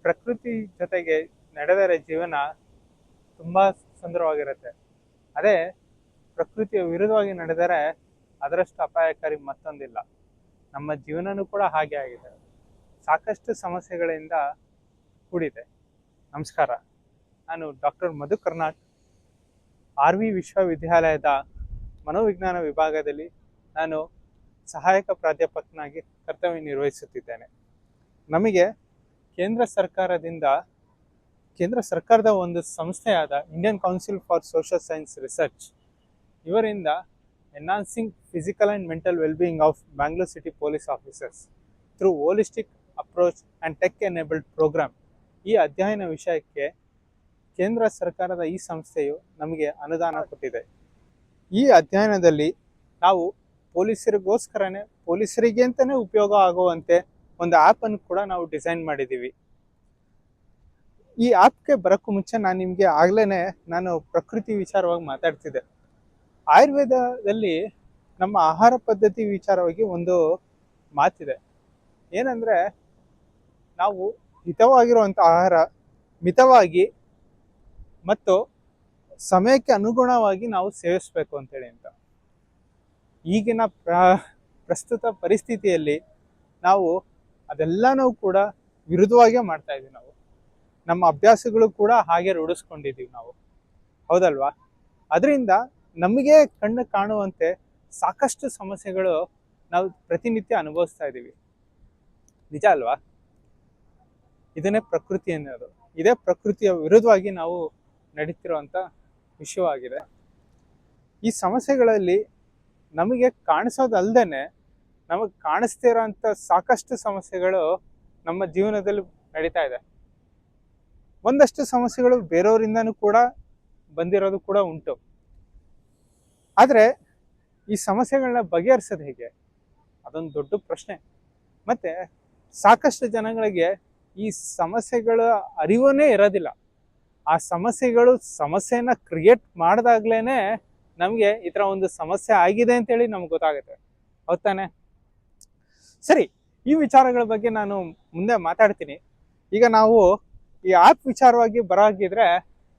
ಪ್ರಕೃತಿ ಜೊತೆಗೆ ನಡೆದರೆ ಜೀವನ ತುಂಬಾ ಸುಂದರವಾಗಿರುತ್ತೆ. ಅದೇ ಪ್ರಕೃತಿಯ ವಿರುದ್ಧವಾಗಿ ನಡೆದರೆ ಅದರಷ್ಟು ಅಪಾಯಕಾರಿ ಮತ್ತೊಂದಿಲ್ಲ. ನಮ್ಮ ಜೀವನನೂ ಕೂಡ ಹಾಗೆ ಆಗಿದೆ. ಸಾಕಷ್ಟು ಸಮಸ್ಯೆಗಳಿಂದ ಕೂಡಿದೆ. ನಮಸ್ಕಾರ, ನಾನು ಡಾಕ್ಟರ್ ಮಧು ಕರ್ನಾಟ್, RV ವಿಶ್ವವಿದ್ಯಾಲಯದ ಮನೋವಿಜ್ಞಾನ ವಿಭಾಗದಲ್ಲಿ ನಾನು ಸಹಾಯಕ ಪ್ರಾಧ್ಯಾಪಕನಾಗಿ ಕರ್ತವ್ಯ ನಿರ್ವಹಿಸುತ್ತಿದ್ದೇನೆ. ನಮಗೆ ಕೇಂದ್ರ ಸರ್ಕಾರದ ಒಂದು ಸಂಸ್ಥೆಯಾದ Indian council for social science research ಇವರಿಂದ enhancing physical and mental wellbeing of Bangalore city police officers through holistic approach and tech enabled program, ಈ ಅಧ್ಯಯನ ವಿಷಯಕ್ಕೆ ಕೇಂದ್ರ ಸರ್ಕಾರದ ಈ ಸಂಸ್ಥೆಯು ನಮಗೆ ಅನುದಾನ ಕೊಟ್ಟಿದೆ. ಈ ಅಧ್ಯಯನದಲ್ಲಿ ನಾವು ಪೊಲೀಸರಿಗೆ ಅಂತಲೇ ಉಪಯೋಗ ಆಗುವಂತೆ ಒಂದು ಆ್ಯಪನ್ನು ಕೂಡ ನಾವು ಡಿಸೈನ್ ಮಾಡಿದ್ದೀವಿ. ಈ ಆ್ಯಪ್ಗೆ ಬರೋಕ್ಕೂ ಮುಂಚೆ ನಾನು ಪ್ರಕೃತಿ ವಿಚಾರವಾಗಿ ಮಾತಾಡ್ತಿದ್ದೆ. ಆಯುರ್ವೇದದಲ್ಲಿ ನಮ್ಮ ಆಹಾರ ಪದ್ಧತಿ ವಿಚಾರವಾಗಿ ಒಂದು ಮಾತಿದೆ. ಏನಂದರೆ, ನಾವು ಹಿತವಾಗಿರುವಂಥ ಆಹಾರ ಮಿತವಾಗಿ ಮತ್ತು ಸಮಯಕ್ಕೆ ಅನುಗುಣವಾಗಿ ನಾವು ಸೇವಿಸಬೇಕು ಅಂತೇಳಿ ಅಂತ. ಈಗಿನ ಪ್ರಸ್ತುತ ಪರಿಸ್ಥಿತಿಯಲ್ಲಿ ನಾವು ಅದೆಲ್ಲನೂ ಕೂಡ ವಿರುದ್ಧವಾಗೇ ಮಾಡ್ತಾ ಇದ್ದೀವಿ. ನಮ್ಮ ಅಭ್ಯಾಸಗಳು ಕೂಡ ಹಾಗೆ ರೂಢಿಸ್ಕೊಂಡಿದ್ದೀವಿ ನಾವು, ಹೌದಲ್ವಾ? ಅದರಿಂದ ನಮಗೆ ಕಣ್ಣು ಕಾಣುವಂತೆ ಸಾಕಷ್ಟು ಸಮಸ್ಯೆಗಳು ನಾವು ಪ್ರತಿನಿತ್ಯ ಅನುಭವಿಸ್ತಾ ಇದ್ದೀವಿ. ನಿಜ ಅಲ್ವಾ? ಇದನ್ನೇ ಪ್ರಕೃತಿ ಅನ್ನೋದು. ಇದೇ ಪ್ರಕೃತಿಯ ವಿರುದ್ಧವಾಗಿ ನಾವು ನಡೀತಿರುವಂಥ ವಿಷಯವಾಗಿದೆ. ಈ ಸಮಸ್ಯೆಗಳಲ್ಲಿ ನಮಗೆ ಕಾಣಿಸೋದಲ್ದೇ ನಮಗೆ ಕಾಣಿಸ್ತಾ ಇರೋಂಥ ಸಾಕಷ್ಟು ಸಮಸ್ಯೆಗಳು ನಮ್ಮ ಜೀವನದಲ್ಲಿ ನಡೀತಾ ಇದೆ. ಒಂದಷ್ಟು ಸಮಸ್ಯೆಗಳು ಬೇರೆಯವರಿಂದನೂ ಕೂಡ ಬಂದಿರೋದು ಕೂಡ ಉಂಟು. ಆದರೆ ಈ ಸಮಸ್ಯೆಗಳನ್ನ ಬಗೆಹರಿಸೋದು ಹೇಗೆ? ಅದೊಂದು ದೊಡ್ಡ ಪ್ರಶ್ನೆ. ಮತ್ತು ಸಾಕಷ್ಟು ಜನಗಳಿಗೆ ಈ ಸಮಸ್ಯೆಗಳ ಅರಿವೇ ಇರೋದಿಲ್ಲ. ಆ ಸಮಸ್ಯೆನ ಕ್ರಿಯೇಟ್ ಮಾಡಿದಾಗ್ಲೇ ನಮಗೆ ಈ ಥರ ಒಂದು ಸಮಸ್ಯೆ ಆಗಿದೆ ಅಂತೇಳಿ ನಮ್ಗೆ ಗೊತ್ತಾಗುತ್ತೆ, ಹೌದ್ ತಾನೆ? ಸರಿ, ಈ ವಿಚಾರಗಳ ಬಗ್ಗೆ ನಾನು ಮುಂದೆ ಮಾತಾಡ್ತೀನಿ. ಈಗ ನಾವು ಈ ಆ್ಯಪ್ ವಿಚಾರವಾಗಿ ಬರೋಗಿದ್ರೆ,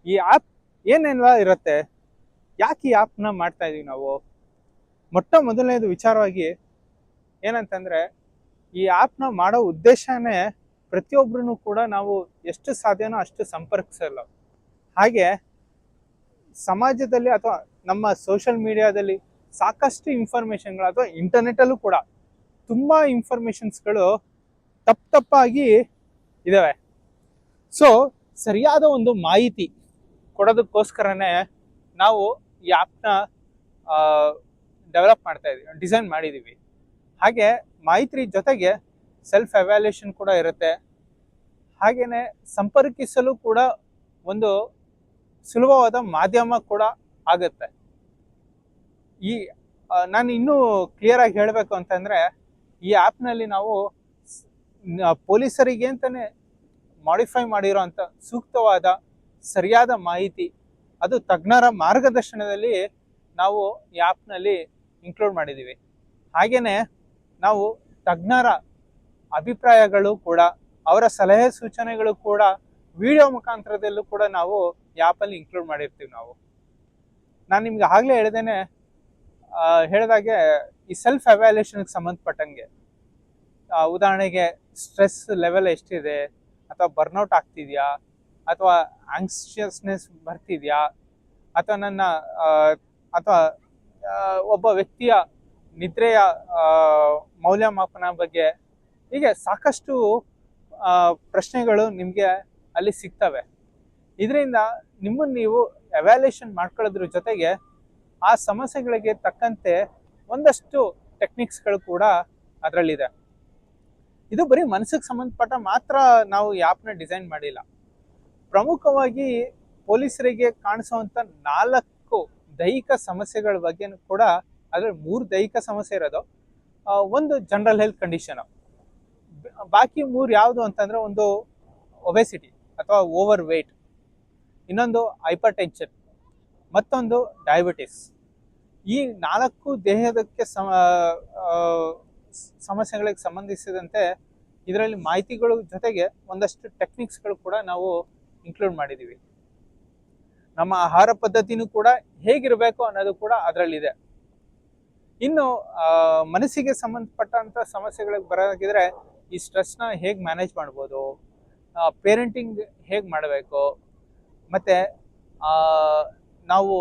ಈ ಆ್ಯಪ್ ಏನೆಲ್ಲ ಇರುತ್ತೆ, ಯಾಕೆ ಈ ಆ್ಯಪ್ನ ಮಾಡ್ತಾ ಇದೀವಿ ನಾವು? ಮೊದಲನೇದು ವಿಚಾರವಾಗಿ ಏನಂತಂದರೆ, ಈ ಆ್ಯಪ್ನ ಮಾಡೋ ಉದ್ದೇಶನೇ ಪ್ರತಿಯೊಬ್ಬರೂ ಕೂಡ ನಾವು ಎಷ್ಟು ಸಾಧ್ಯನೋ ಅಷ್ಟು ಸಂಪರ್ಕಿಸಲ್ಲ. ಹಾಗೆ ಸಮಾಜದಲ್ಲಿ ಅಥವಾ ನಮ್ಮ ಸೋಷಿಯಲ್ ಮೀಡಿಯಾದಲ್ಲಿ ಸಾಕಷ್ಟು ಇನ್ಫಾರ್ಮೇಷನ್ಗಳು ಅಥವಾ ಇಂಟರ್ನೆಟ್ಟಲ್ಲೂ ಕೂಡ ತುಂಬ ಇನ್ಫಾರ್ಮೇಷನ್ಸ್ಗಳು ತಪ್ಪಾಗಿ ಇದ್ದಾವೆ. ಸೊ ಸರಿಯಾದ ಒಂದು ಮಾಹಿತಿ ಕೊಡೋದಕ್ಕೋಸ್ಕರನೇ ನಾವು ಈ ಆ್ಯಪ್ನ ಡಿಸೈನ್ ಮಾಡಿದ್ದೀವಿ. ಹಾಗೆ ಮಾಹಿತಿ ಜೊತೆಗೆ ಸೆಲ್ಫ್ ಎವ್ಯಾಲ್ಯೂಯೇಷನ್ ಕೂಡ ಇರುತ್ತೆ. ಹಾಗೆಯೇ ಸಂಪರ್ಕಿಸಲು ಕೂಡ ಒಂದು ಸುಲಭವಾದ ಮಾಧ್ಯಮ ಕೂಡ ಆಗುತ್ತೆ. ನಾನು ಇನ್ನೂ ಕ್ಲಿಯರಾಗಿ ಹೇಳಬೇಕು ಅಂತಂದರೆ, ಈ ಆ್ಯಪ್ನಲ್ಲಿ ನಾವು ಪೊಲೀಸರಿಗೆ ಅಂತಲೇ ಮಾಡಿಫೈ ಮಾಡಿರೋ ಅಂಥ ಸೂಕ್ತವಾದ ಸರಿಯಾದ ಮಾಹಿತಿ, ಅದು ತಜ್ಞರ ಮಾರ್ಗದರ್ಶನದಲ್ಲಿ ನಾವು ಈ ಆ್ಯಪ್ನಲ್ಲಿ ಇನ್ಕ್ಲೂಡ್ ಮಾಡಿದ್ದೀವಿ. ಹಾಗೆಯೇ ನಾವು ತಜ್ಞರ ಅಭಿಪ್ರಾಯಗಳು ಕೂಡ, ಅವರ ಸಲಹೆ ಸೂಚನೆಗಳು ಕೂಡ ವಿಡಿಯೋ ಮುಖಾಂತರದಲ್ಲೂ ಕೂಡ ನಾವು ಈ ಆ್ಯಪಲ್ಲಿ ಇನ್ಕ್ಲೂಡ್ ಮಾಡಿರ್ತೀವಿ. ನಾನು ನಿಮ್ಗೆ ಆಗಲೇ ಹೇಳಿದಾಗೆ ಈ ಸೆಲ್ಫ್ ಎವ್ಯಾಲ್ಯೂಯೇಷನ್ಗೆ ಸಂಬಂಧಪಟ್ಟಂಗೆ, ಉದಾಹರಣೆಗೆ ಸ್ಟ್ರೆಸ್ ಲೆವೆಲ್ ಎಷ್ಟಿದೆ, ಅಥವಾ ಬರ್ನೌಟ್ ಆಗ್ತಿದೆಯಾ, ಅಥವಾ ಆಂಕ್ಸಿಯಸ್ನೆಸ್ ಬರ್ತಿದೆಯಾ, ಅಥವಾ ಒಬ್ಬ ವ್ಯಕ್ತಿಯ ನಿದ್ರೆಯ ಮೌಲ್ಯಮಾಪನ ಬಗ್ಗೆ, ಹೀಗೆ ಸಾಕಷ್ಟು ಪ್ರಶ್ನೆಗಳು ನಿಮಗೆ ಅಲ್ಲಿ ಸಿಗ್ತವೆ. ಇದರಿಂದ ನಿಮ್ಮನ್ನು ನೀವು ಎವ್ಯಾಲ್ಯೂಯೇಷನ್ ಮಾಡ್ಕೊಳ್ಳೋದ್ರ ಜೊತೆಗೆ ಆ ಸಮಸ್ಯೆಗಳಿಗೆ ತಕ್ಕಂತೆ ಒಂದಷ್ಟು ಟೆಕ್ನಿಕ್ಸ್ಗಳು ಕೂಡ ಅದರಲ್ಲಿದೆ. ಇದು ಬರೀ ಮನಸ್ಸಿಗೆ ಸಂಬಂಧಪಟ್ಟ ಮಾತ್ರ ನಾವು ಈ ಆ್ಯಪ್ನ ಡಿಸೈನ್ ಮಾಡಿಲ್ಲ. ಪ್ರಮುಖವಾಗಿ ಪೊಲೀಸರಿಗೆ ಕಾಣಿಸುವಂಥ 4 ದೈಹಿಕ ಸಮಸ್ಯೆಗಳ ಬಗ್ಗೆ ಕೂಡ, ಅದರಲ್ಲಿ 3 ದೈಹಿಕ ಸಮಸ್ಯೆ ಇರೋದು, ಒಂದು ಜನರಲ್ ಹೆಲ್ತ್ ಕಂಡೀಷನು, ಬಾಕಿ 3 ಯಾವುದು ಅಂತಂದರೆ, ಒಂದು ಒಬೆಸಿಟಿ ಅಥವಾ ಓವರ್ ವೇಟ್, ಇನ್ನೊಂದು ಹೈಪರ್ ಟೆನ್ಷನ್, ಮತ್ತೊಂದು ಡಯಾಬಿಟಿಸ್. ಈ 4 ದೇಹದಕ್ಕೆ ಸಮಸ್ಯೆಗಳಿಗೆ ಸಂಬಂಧಿಸಿದಂತೆ ಇದರಲ್ಲಿ ಮಾಹಿತಿಗಳು ಜೊತೆಗೆ ಒಂದಷ್ಟು ಟೆಕ್ನಿಕ್ಸ್ಗಳು ಕೂಡ ನಾವು ಇನ್ಕ್ಲೂಡ್ ಮಾಡಿದ್ದೀವಿ. ನಮ್ಮ ಆಹಾರ ಪದ್ಧತಿನೂ ಕೂಡ ಹೇಗಿರಬೇಕು ಅನ್ನೋದು ಕೂಡ ಅದರಲ್ಲಿದೆ. ಇನ್ನು ಮನಸ್ಸಿಗೆ ಸಂಬಂಧಪಟ್ಟಂತ ಸಮಸ್ಯೆಗಳಿಗೆ ಬರೋದಾಗಿದ್ರೆ ಈ ಸ್ಟ್ರೆಸ್ನ ಹೇಗೆ ಮ್ಯಾನೇಜ್ ಮಾಡ್ಬೋದು, ಪೇರೆಂಟಿಂಗ್ ಹೇಗೆ ಮಾಡಬೇಕು, ಮತ್ತೆ ನಾವು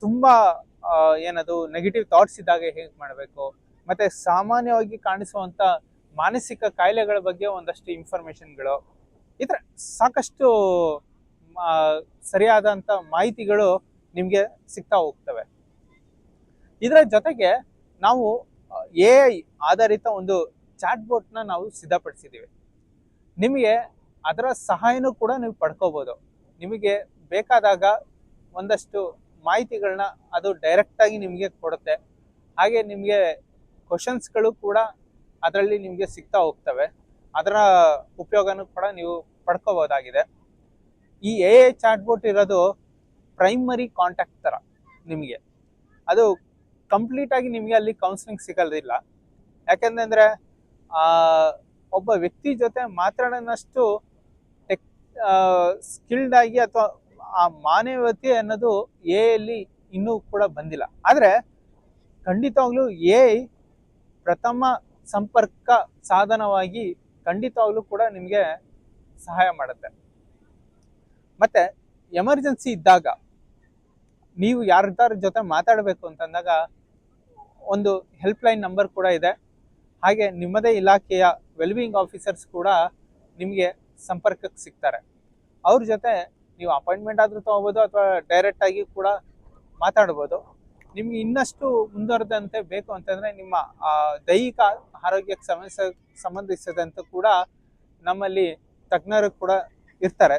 ತುಂಬ ಏನದು ನೆಗೆಟಿವ್ ಥಾಟ್ಸ್ ಇದ್ದಾಗ ಹೇಗೆ ಮಾಡಬೇಕು, ಮತ್ತೆ ಸಾಮಾನ್ಯವಾಗಿ ಕಾಣಿಸುವಂಥ ಮಾನಸಿಕ ಕಾಯಿಲೆಗಳ ಬಗ್ಗೆ ಒಂದಷ್ಟು ಇನ್ಫಾರ್ಮೇಷನ್ಗಳು, ಈ ಥರ ಸಾಕಷ್ಟು ಸರಿಯಾದಂಥ ಮಾಹಿತಿಗಳು ನಿಮಗೆ ಸಿಗ್ತಾ ಹೋಗ್ತವೆ. ಇದರ ಜೊತೆಗೆ ನಾವು AI ಆಧಾರಿತ ಒಂದು ಚಾಟ್ ಬೋಟ್ನ ನಾವು ಸಿದ್ಧಪಡಿಸಿದ್ದೀವಿ. ನಿಮಗೆ ಅದರ ಸಹಾಯನೂ ಕೂಡ ನೀವು ಪಡ್ಕೋಬೋದು. ನಿಮಗೆ ಬೇಕಾದಾಗ ಒಂದಷ್ಟು ಮಾಹಿತಿಗಳನ್ನ ಅದು ಡೈರೆಕ್ಟಾಗಿ ನಿಮಗೆ ಕೊಡುತ್ತೆ. ಹಾಗೆ ನಿಮಗೆ ಕ್ವಶನ್ಸ್ಗಳು ಕೂಡ ಅದರಲ್ಲಿ ನಿಮಗೆ ಸಿಗ್ತಾ ಹೋಗ್ತವೆ. ಅದರ ಉಪಯೋಗನೂ ಕೂಡ ನೀವು ಪಡ್ಕೋಬೋದಾಗಿದೆ. ಈ AI ಚಾಟ್ ಬೋಟ್ ಇರೋದು ಪ್ರೈಮರಿ ಕಾಂಟ್ಯಾಕ್ಟ್ ಥರ. ನಿಮಗೆ ಅದು ಕಂಪ್ಲೀಟಾಗಿ ನಿಮಗೆ ಅಲ್ಲಿ ಕೌನ್ಸಿಲಿಂಗ್ ಸಿಗೋದಿಲ್ಲ. ಯಾಕೆಂದರೆ ಒಬ್ಬ ವ್ಯಕ್ತಿ ಜೊತೆ ಮಾತಾಡೋನಷ್ಟು ಸ್ಕಿಲ್ಡ್ ಆಗಿ ಅಥವಾ ಆ ಮಾನವೀಯತೆ ಅನ್ನೋದು AI ಇನ್ನೂ ಕೂಡ ಬಂದಿಲ್ಲ. ಆದರೆ ಖಂಡಿತವಾಗ್ಲೂ AI ಪ್ರಥಮ ಸಂಪರ್ಕ ಸಾಧನವಾಗಿ ಖಂಡಿತವಾಗ್ಲೂ ಕೂಡ ನಿಮಗೆ ಸಹಾಯ ಮಾಡುತ್ತೆ. ಮತ್ತೆ ಎಮರ್ಜೆನ್ಸಿ ಇದ್ದಾಗ ನೀವು ಯಾರ್ದಾರ ಜೊತೆ ಮಾತಾಡಬೇಕು ಅಂತಂದಾಗ ಒಂದು ಹೆಲ್ಪ್ಲೈನ್ ನಂಬರ್ ಕೂಡ ಇದೆ. ಹಾಗೆ ನಿಮ್ಮದೇ ಇಲಾಖೆಯ ವೆಲ್ಬಿಂಗ್ ಆಫೀಸರ್ಸ್ ಕೂಡ ನಿಮಗೆ ಸಂಪರ್ಕಕ್ಕೆ ಸಿಗ್ತಾರೆ. ಅವ್ರ ಜೊತೆ ನೀವು ಅಪಾಯಿಂಟ್ಮೆಂಟ್ ಆದರೂ ತೊಗೋಬೋದು ಅಥವಾ ಡೈರೆಕ್ಟಾಗಿ ಕೂಡ ಮಾತಾಡ್ಬೋದು. ನಿಮ್ಗೆ ಇನ್ನಷ್ಟು ಮುಂದುವರೆದಂತೆ ಬೇಕು ಅಂತಂದರೆ ನಿಮ್ಮ ದೈಹಿಕ ಆರೋಗ್ಯಕ್ಕೆ ಸಂಬಂಧಿಸಿದಂತೆ ಕೂಡ ನಮ್ಮಲ್ಲಿ ತಜ್ಞರು ಕೂಡ ಇರ್ತಾರೆ.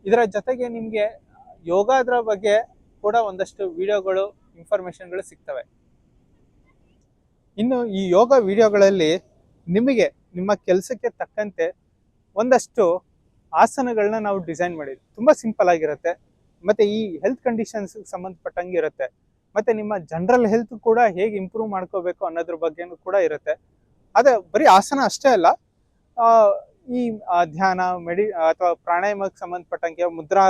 ಇದರ ಜೊತೆಗೆ ನಿಮಗೆ ಯೋಗದ ಬಗ್ಗೆ ಕೂಡ ಒಂದಷ್ಟು ವಿಡಿಯೋಗಳು, ಇನ್ಫಾರ್ಮೇಷನ್ಗಳು ಸಿಗ್ತವೆ. ಇನ್ನು ಈ ಯೋಗ ವಿಡಿಯೋಗಳಲ್ಲಿ ನಿಮಗೆ ನಿಮ್ಮ ಕೆಲಸಕ್ಕೆ ತಕ್ಕಂತೆ ಒಂದಷ್ಟು ಆಸನಗಳನ್ನ ನಾವು ಡಿಸೈನ್ ಮಾಡಿದ್ವಿ. ತುಂಬ ಸಿಂಪಲ್ ಆಗಿರುತ್ತೆ, ಮತ್ತು ಈ ಹೆಲ್ತ್ ಕಂಡೀಷನ್ಸ್ಗೆ ಸಂಬಂಧಪಟ್ಟಂಗೆ ಇರುತ್ತೆ. ಮತ್ತು ನಿಮ್ಮ ಜನರಲ್ ಹೆಲ್ತ್ ಕೂಡ ಹೇಗೆ ಇಂಪ್ರೂವ್ ಮಾಡ್ಕೋಬೇಕು ಅನ್ನೋದ್ರ ಬಗ್ಗೆನೂ ಕೂಡ ಇರುತ್ತೆ. ಅದೇ ಬರೀ ಆಸನ ಅಷ್ಟೇ ಅಲ್ಲ, ಈ ಧ್ಯಾನ, ಅಥವಾ ಪ್ರಾಣಾಯಾಮಕ್ಕೆ ಸಂಬಂಧಪಟ್ಟಂಗೆ, ಮುದ್ರಾ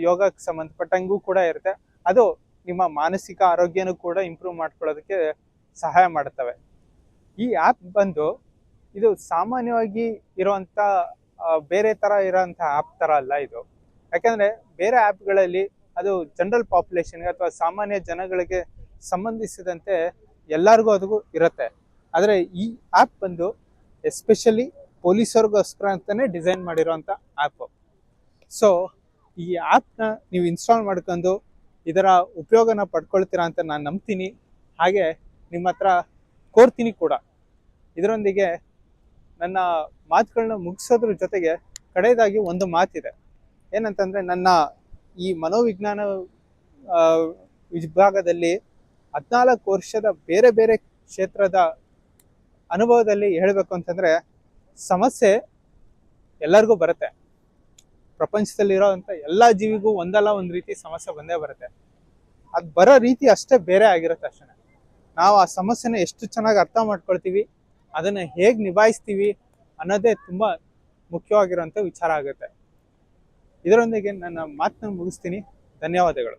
ಯೋಗಕ್ಕೆ ಸಂಬಂಧಪಟ್ಟಂಗೂ ಕೂಡ ಇರುತ್ತೆ. ಅದು ನಿಮ್ಮ ಮಾನಸಿಕ ಆರೋಗ್ಯನೂ ಕೂಡ ಇಂಪ್ರೂವ್ ಮಾಡ್ಕೊಳ್ಳೋದಕ್ಕೆ ಸಹಾಯ ಮಾಡುತ್ತವೆ. ಈ ಆ್ಯಪ್ ಬಂದು ಇದು ಸಾಮಾನ್ಯವಾಗಿ ಇರುವಂಥ ಬೇರೆ ಥರ ಇರೋಂಥ ಆ್ಯಪ್ ಥರ ಅಲ್ಲ ಇದು. ಯಾಕೆಂದರೆ ಬೇರೆ ಆ್ಯಪ್ಗಳಲ್ಲಿ ಅದು ಜನರಲ್ ಪಾಪ್ಯುಲೇಷನ್ಗೆ ಅಥವಾ ಸಾಮಾನ್ಯ ಜನಗಳಿಗೆ ಸಂಬಂಧಿಸಿದಂತೆ ಎಲ್ಲರಿಗೂ ಅದಕ್ಕೂ ಇರುತ್ತೆ. ಆದರೆ ಈ ಆ್ಯಪ್ ಬಂದು ಎಸ್ಪೆಷಲಿ ಪೊಲೀಸರಿಗೋಸ್ಕರ ಅಂತಲೇ ಡಿಸೈನ್ ಮಾಡಿರೋಂಥ ಆ್ಯಪು. ಸೊ ಈ ಆ್ಯಪ್ನ ನೀವು ಇನ್ಸ್ಟಾಲ್ ಮಾಡ್ಕೊಂಡು ಇದರ ಉಪಯೋಗನ ಪಡ್ಕೊಳ್ತೀರಾ ಅಂತ ನಾನು ನಂಬ್ತೀನಿ. ಹಾಗೆ ನಿಮ್ಮ ಹತ್ರ ಕೋರ್ತೀನಿ ಕೂಡ. ಇದರೊಂದಿಗೆ ನನ್ನ ಮಾತುಗಳನ್ನ ಮುಗಿಸೋದ್ರ ಜೊತೆಗೆ ಕಡೆಯದಾಗಿ ಒಂದು ಮಾತಿದೆ. ಏನಂತಂದರೆ, ನನ್ನ ಈ ಮನೋವಿಜ್ಞಾನ ವಿಭಾಗದಲ್ಲಿ 14 ವರ್ಷದ ಬೇರೆ ಬೇರೆ ಕ್ಷೇತ್ರದ ಅನುಭವದಲ್ಲಿ ಹೇಳಬೇಕು ಅಂತಂದರೆ, ಸಮಸ್ಯೆ ಎಲ್ಲರಿಗೂ ಬರುತ್ತೆ. ಪ್ರಪಂಚದಲ್ಲಿರೋವಂಥ ಎಲ್ಲ ಜೀವಿಗೂ ಒಂದಲ್ಲ ಒಂದು ರೀತಿ ಸಮಸ್ಯೆ ಬಂದೇ ಬರುತ್ತೆ. ಅದು ಬರೋ ರೀತಿ ಅಷ್ಟೇ ಬೇರೆ ಆಗಿರುತ್ತೆ ಅಷ್ಟೇ. ನಾವು ಆ ಸಮಸ್ಯೆನ ಎಷ್ಟು ಚೆನ್ನಾಗಿ ಅರ್ಥ ಮಾಡ್ಕೊಳ್ತೀವಿ, ಅದನ್ನು ಹೇಗೆ ನಿಭಾಯಿಸ್ತೀವಿ ಅನ್ನೋದೇ ತುಂಬ ಮುಖ್ಯವಾಗಿರೋಂಥ ವಿಚಾರ ಆಗುತ್ತೆ. ಇದರೊಂದಿಗೆ ನನ್ನ ಮಾತನ್ನು ಮುಗಿಸ್ತೀನಿ. ಧನ್ಯವಾದಗಳು.